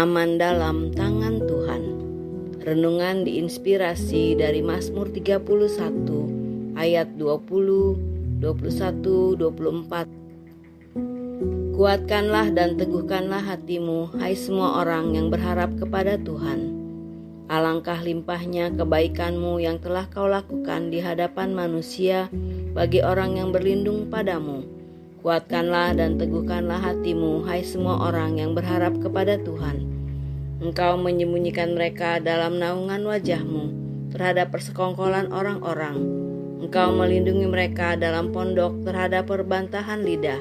Aman dalam tangan Tuhan. Renungan diinspirasi dari Mazmur 31 ayat 20, 21, 24. Kuatkanlah dan teguhkanlah hatimu, hai semua orang yang berharap kepada Tuhan. Alangkah limpahnya kebaikanmu yang telah kau lakukan di hadapan manusia bagi orang yang berlindung padamu. Kuatkanlah dan teguhkanlah hatimu, hai semua orang yang berharap kepada Tuhan. Engkau menyembunyikan mereka dalam naungan wajahmu terhadap persekongkolan orang-orang. Engkau melindungi mereka dalam pondok terhadap perbantahan lidah.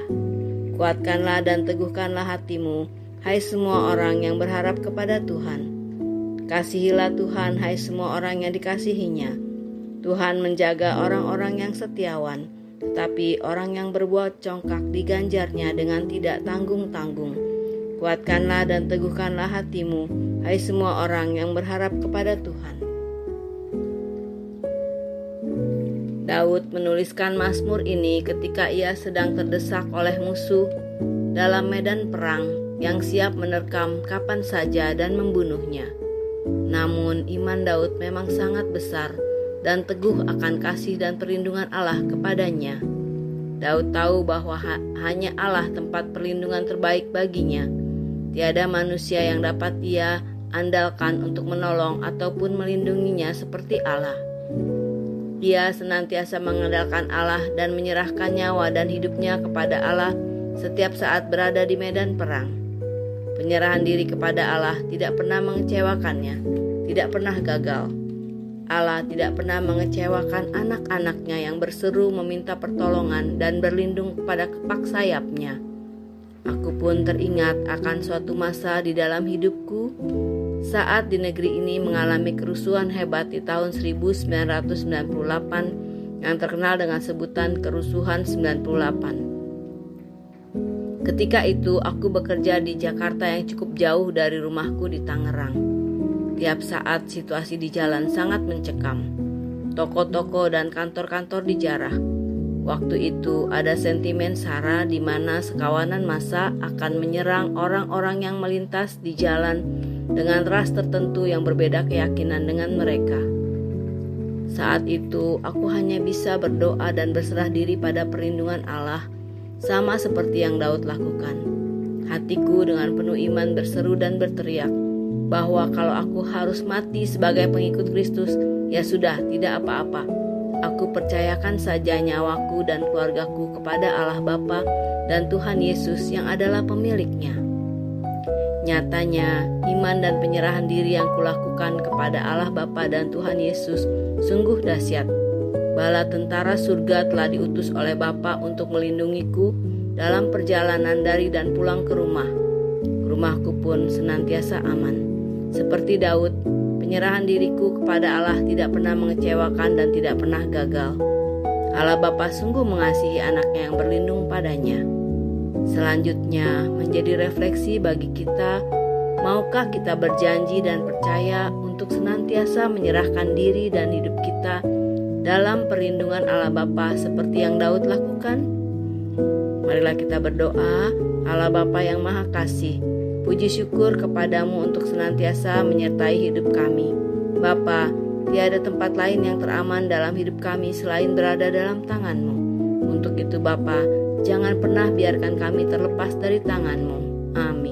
Kuatkanlah dan teguhkanlah hatimu, hai semua orang yang berharap kepada Tuhan. Kasihilah Tuhan, hai semua orang yang dikasihinya. Tuhan menjaga orang-orang yang setiawan, tetapi orang yang berbuat congkak diganjarnya dengan tidak tanggung-tanggung. Kuatkanlah dan teguhkanlah hatimu, hai semua orang yang berharap kepada Tuhan. Daud menuliskan Mazmur ini ketika ia sedang terdesak oleh musuh dalam medan perang yang siap menerkam kapan saja dan membunuhnya. Namun iman Daud memang sangat besar dan teguh akan kasih dan perlindungan Allah kepadanya. Daud tahu bahwa hanya Allah tempat perlindungan terbaik baginya. Tiada manusia yang dapat dia andalkan untuk menolong ataupun melindunginya seperti Allah. Dia senantiasa mengandalkan Allah dan menyerahkan nyawa dan hidupnya kepada Allah setiap saat berada di medan perang. Penyerahan diri kepada Allah tidak pernah mengecewakannya, tidak pernah gagal. Allah tidak pernah mengecewakan anak-anaknya yang berseru meminta pertolongan dan berlindung kepada kepak sayapnya. Aku pun teringat akan suatu masa di dalam hidupku saat di negeri ini mengalami kerusuhan hebat di tahun 1998 yang terkenal dengan sebutan kerusuhan 98. Ketika itu aku bekerja di Jakarta yang cukup jauh dari rumahku di Tangerang. Tiap saat situasi di jalan sangat mencekam. Toko-toko dan kantor-kantor dijarah. Waktu itu ada sentimen sara di mana sekawanan massa akan menyerang orang-orang yang melintas di jalan dengan ras tertentu yang berbeda keyakinan dengan mereka. Saat itu aku hanya bisa berdoa dan berserah diri pada perlindungan Allah, sama seperti yang Daud lakukan. Hatiku dengan penuh iman berseru dan berteriak bahwa kalau aku harus mati sebagai pengikut Kristus, ya sudah, tidak apa-apa. Aku percayakan saja nyawaku dan keluargaku kepada Allah Bapa dan Tuhan Yesus yang adalah pemiliknya. Nyatanya, iman dan penyerahan diri yang kulakukan kepada Allah Bapa dan Tuhan Yesus sungguh dahsyat. Bala tentara surga telah diutus oleh Bapa untuk melindungiku dalam perjalanan dari dan pulang ke rumah. Rumahku pun senantiasa aman. Seperti Daud, penyerahan diriku kepada Allah tidak pernah mengecewakan dan tidak pernah gagal. Allah Bapa sungguh mengasihi anaknya yang berlindung padanya. Selanjutnya menjadi refleksi bagi kita, maukah kita berjanji dan percaya untuk senantiasa menyerahkan diri dan hidup kita dalam perlindungan Allah Bapa seperti yang Daud lakukan? Marilah kita berdoa. Allah Bapa yang Maha Kasih, puji syukur kepadamu untuk senantiasa menyertai hidup kami. Bapa, tiada tempat lain yang teraman dalam hidup kami selain berada dalam tangan-Mu. Untuk itu Bapa, jangan pernah biarkan kami terlepas dari tangan-Mu. Amin.